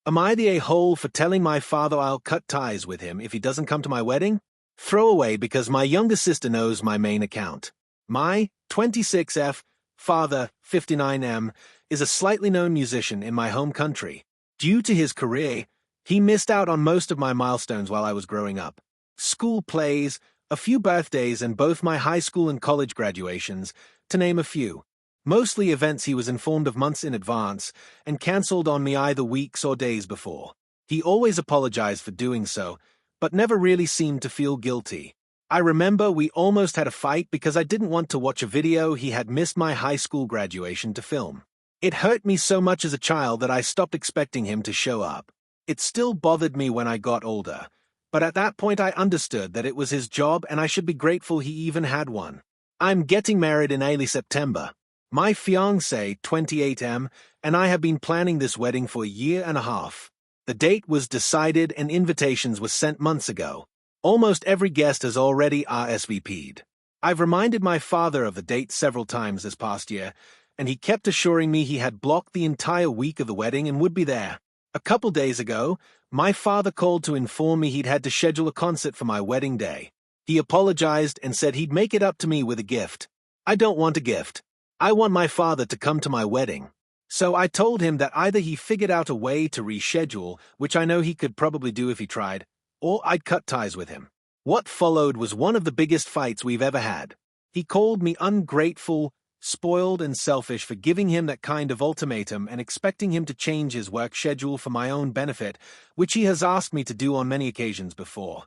Am I the a-hole for telling my father I'll cut ties with him if he doesn't come to my wedding? Throwaway because my younger sister knows my main account. My 26F father, 59M, is a slightly known musician in my home country. Due to his career, he missed out on most of my milestones while I was growing up. School plays, a few birthdays, and both my high school and college graduations, to name a few. Mostly events he was informed of months in advance and cancelled on me either weeks or days before. He always apologized for doing so, but never really seemed to feel guilty. I remember we almost had a fight because I didn't want to watch a video he had missed my high school graduation to film. It hurt me so much as a child that I stopped expecting him to show up. It still bothered me when I got older, but at that point I understood that it was his job and I should be grateful he even had one. I'm getting married in early September. My fiancé, 28M, and I have been planning this wedding for a year and a half. The date was decided and invitations were sent months ago. Almost every guest has already RSVP'd. I've reminded my father of the date several times this past year, and he kept assuring me he had blocked the entire week of the wedding and would be there. A couple days ago, my father called to inform me he'd had to schedule a concert for my wedding day. He apologized and said he'd make it up to me with a gift. I don't want a gift. I want my father to come to my wedding. So I told him that either he figured out a way to reschedule, which I know he could probably do if he tried, or I'd cut ties with him. What followed was one of the biggest fights we've ever had. He called me ungrateful, spoiled, and selfish for giving him that kind of ultimatum and expecting him to change his work schedule for my own benefit, which he has asked me to do on many occasions before.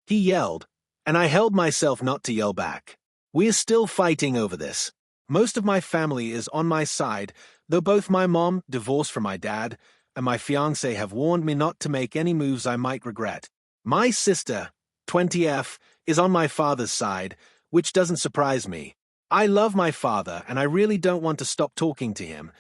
He yelled, and I held myself not to yell back. We're still fighting over this. Most of my family is on my side, though both my mom, divorced from my dad, and my fiancé have warned me not to make any moves I might regret. My sister, 20F, is on my father's side, which doesn't surprise me. I love my father, and I really don't want to stop talking to him,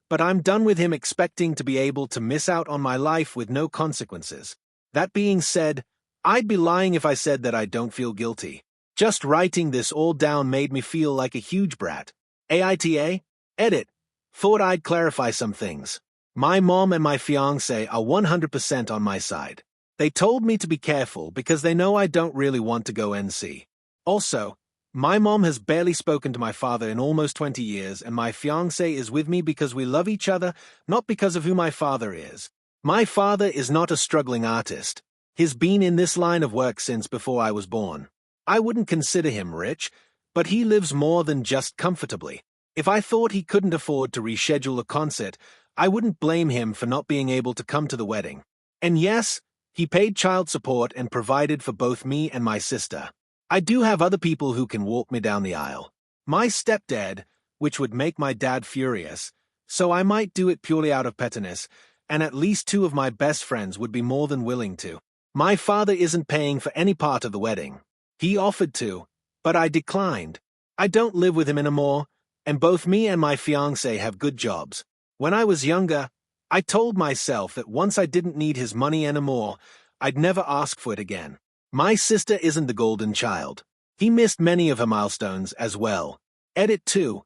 but I'm done with him expecting to be able to miss out on my life with no consequences. That being said, I'd be lying if I said that I don't feel guilty. Just writing this all down made me feel like a huge brat. AITA? Edit. Thought I'd clarify some things. My mom and my fiancé are 100% on my side. They told me to be careful because they know I don't really want to go NC. Also, my mom has barely spoken to my father in almost 20 years, and my fiancé is with me because we love each other, not because of who my father is. My father is not a struggling artist. He's been in this line of work since before I was born. I wouldn't consider him rich, but he lives more than just comfortably. If I thought he couldn't afford to reschedule a concert, I wouldn't blame him for not being able to come to the wedding. And yes, he paid child support and provided for both me and my sister. I do have other people who can walk me down the aisle. My stepdad, which would make my dad furious, so I might do it purely out of pettiness, and at least two of my best friends would be more than willing to. My father isn't paying for any part of the wedding. He offered to, but I declined. I don't live with him anymore, and both me and my fiancé have good jobs. When I was younger, I told myself that once I didn't need his money anymore, I'd never ask for it again. My sister isn't the golden child. He missed many of her milestones as well. Edit 2.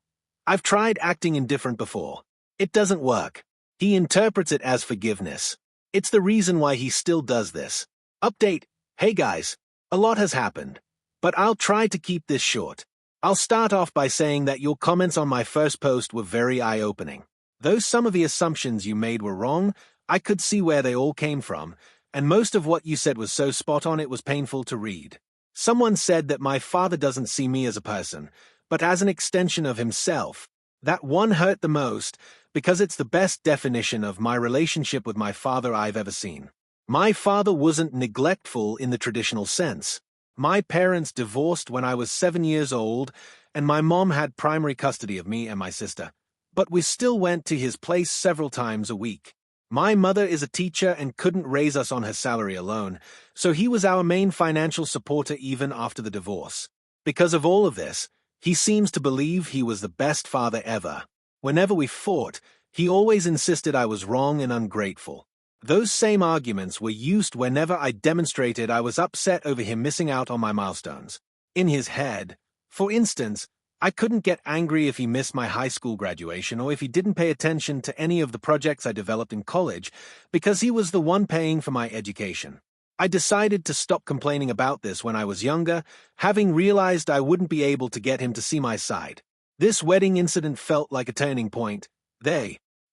I've tried acting indifferent before. It doesn't work. He interprets it as forgiveness. It's the reason why he still does this. Update. Hey guys, a lot has happened, but I'll try to keep this short. I'll start off by saying that your comments on my first post were very eye-opening. Though some of the assumptions you made were wrong, I could see where they all came from, and most of what you said was so spot on it was painful to read. Someone said that my father doesn't see me as a person, but as an extension of himself. That one hurt the most, because it's the best definition of my relationship with my father I've ever seen. My father wasn't neglectful in the traditional sense. My parents divorced when I was 7 years old, and my mom had primary custody of me and my sister. But we still went to his place several times a week. My mother is a teacher and couldn't raise us on her salary alone, so he was our main financial supporter even after the divorce. Because of all of this, he seems to believe he was the best father ever. Whenever we fought, he always insisted I was wrong and ungrateful. Those same arguments were used whenever I demonstrated I was upset over him missing out on my milestones. In his head, for instance, I couldn't get angry if he missed my high school graduation or if he didn't pay attention to any of the projects I developed in college, because he was the one paying for my education. I decided to stop complaining about this when I was younger, having realized I wouldn't be able to get him to see my side. This wedding incident felt like a turning point,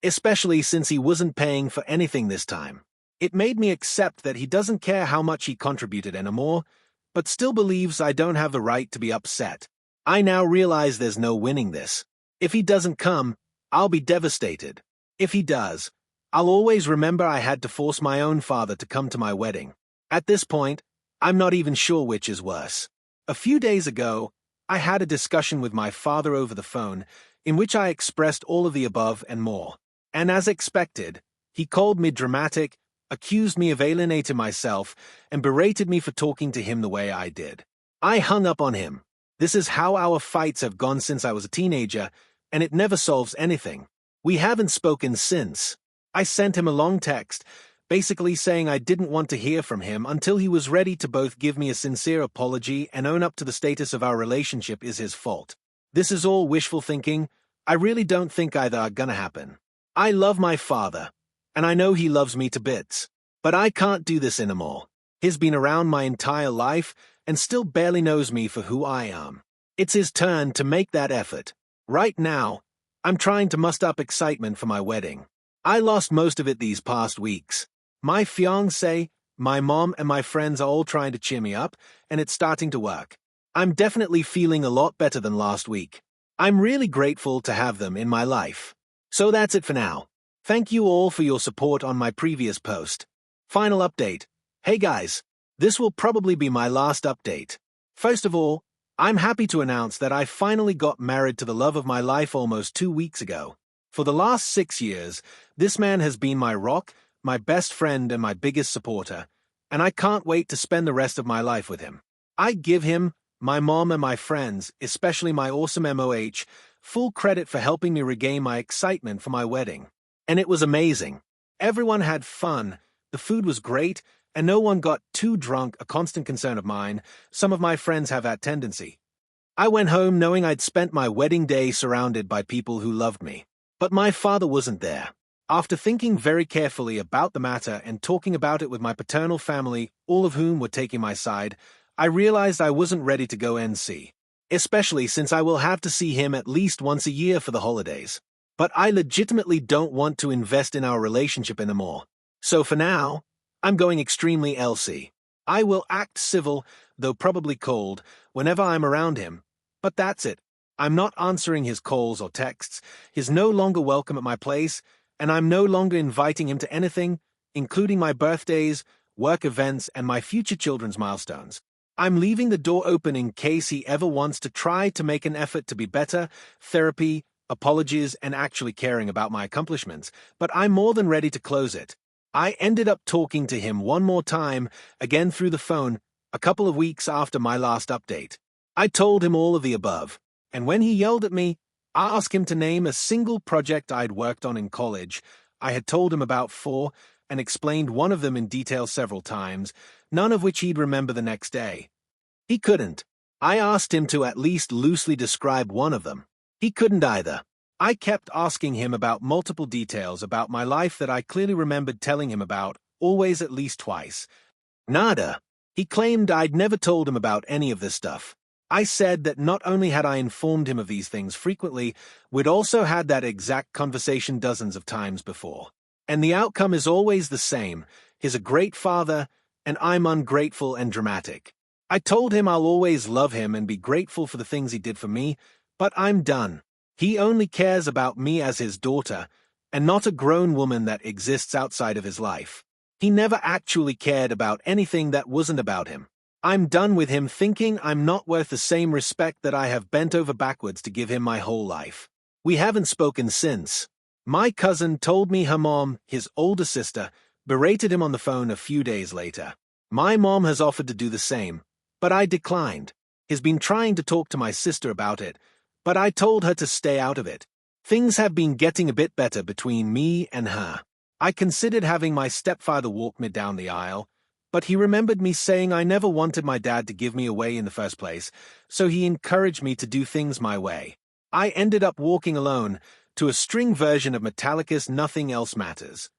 especially since he wasn't paying for anything this time. It made me accept that he doesn't care how much he contributed anymore, but still believes I don't have the right to be upset. I now realize there's no winning this. If he doesn't come, I'll be devastated. If he does, I'll always remember I had to force my own father to come to my wedding. At this point, I'm not even sure which is worse. A few days ago, I had a discussion with my father over the phone, in which I expressed all of the above and more. And as expected, he called me dramatic, accused me of alienating myself, and berated me for talking to him the way I did. I hung up on him. This is how our fights have gone since I was a teenager, and it never solves anything. We haven't spoken since. I sent him a long text, basically saying I didn't want to hear from him until he was ready to both give me a sincere apology and own up to the status of our relationship is his fault. This is all wishful thinking. I really don't think either are gonna happen. I love my father, and I know he loves me to bits. But I can't do this anymore. He's been around my entire life and still barely knows me for who I am. It's his turn to make that effort. Right now, I'm trying to muster up excitement for my wedding. I lost most of it these past weeks. My fiancé, my mom, and my friends are all trying to cheer me up, and it's starting to work. I'm definitely feeling a lot better than last week. I'm really grateful to have them in my life. So that's it for now. Thank you all for your support on my previous post. Final update. Hey guys, this will probably be my last update. First of all, I'm happy to announce that I finally got married to the love of my life almost 2 weeks ago. For the last 6 years, this man has been my rock, my best friend, and my biggest supporter, and I can't wait to spend the rest of my life with him. I give him, my mom, and my friends, especially my awesome MOH, full credit for helping me regain my excitement for my wedding. And it was amazing. Everyone had fun, the food was great, and no one got too drunk, a constant concern of mine. Some of my friends have that tendency. I went home knowing I'd spent my wedding day surrounded by people who loved me. But my father wasn't there. After thinking very carefully about the matter and talking about it with my paternal family, all of whom were taking my side, I realized I wasn't ready to go NC. Especially since I will have to see him at least once a year for the holidays. But I legitimately don't want to invest in our relationship anymore. So for now, I'm going extremely LC. I will act civil, though probably cold, whenever I'm around him. But that's it. I'm not answering his calls or texts. He's no longer welcome at my place, and I'm no longer inviting him to anything, including my birthdays, work events, and my future children's milestones. I'm leaving the door open in case he ever wants to try to make an effort to be better, therapy, apologies, and actually caring about my accomplishments, but I'm more than ready to close it. I ended up talking to him one more time, again through the phone, a couple of weeks after my last update. I told him all of the above, and when he yelled at me, I asked him to name a single project I'd worked on in college. I had told him about 4 and explained one of them in detail several times, none of which he'd remember the next day. He couldn't. I asked him to at least loosely describe one of them. He couldn't either. I kept asking him about multiple details about my life that I clearly remembered telling him about, always at least twice. Nada. He claimed I'd never told him about any of this stuff. I said that not only had I informed him of these things frequently, we'd also had that exact conversation dozens of times before. And the outcome is always the same. He's a great father, and I'm ungrateful and dramatic. I told him I'll always love him and be grateful for the things he did for me, but I'm done. He only cares about me as his daughter, and not a grown woman that exists outside of his life. He never actually cared about anything that wasn't about him. I'm done with him thinking I'm not worth the same respect that I have bent over backwards to give him my whole life. We haven't spoken since. My cousin told me her mom, his older sister, berated him on the phone a few days later. My mom has offered to do the same, but I declined. He's been trying to talk to my sister about it, but I told her to stay out of it. Things have been getting a bit better between me and her. I considered having my stepfather walk me down the aisle, But he remembered me saying I never wanted my dad to give me away in the first place, so he encouraged me to do things my way. I ended up walking alone to a string version of Metallica's Nothing Else Matters.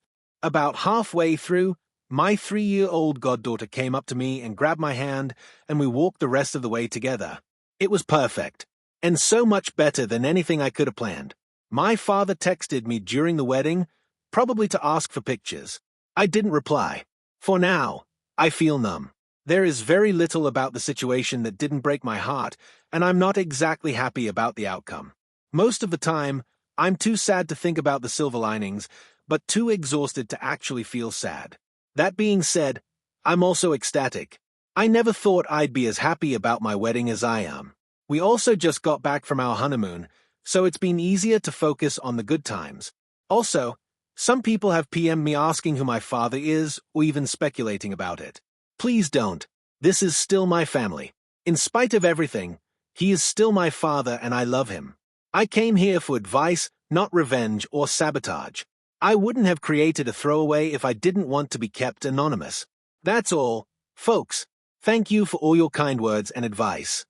About halfway through, my 3-year-old goddaughter came up to me and grabbed my hand, and we walked the rest of the way together. It was perfect, and so much better than anything I could have planned. My father texted me during the wedding, probably to ask for pictures. I didn't reply. For now, I feel numb. There is very little about the situation that didn't break my heart, and I'm not exactly happy about the outcome. Most of the time, I'm too sad to think about the silver linings, but too exhausted to actually feel sad. That being said, I'm also ecstatic. I never thought I'd be as happy about my wedding as I am. We also just got back from our honeymoon, so it's been easier to focus on the good times. Also, some people have PM'd me asking who my father is, or even speculating about it. Please don't. This is still my family. In spite of everything, he is still my father and I love him. I came here for advice, not revenge or sabotage. I wouldn't have created a throwaway if I didn't want to be kept anonymous. That's all, folks. Thank you for all your kind words and advice.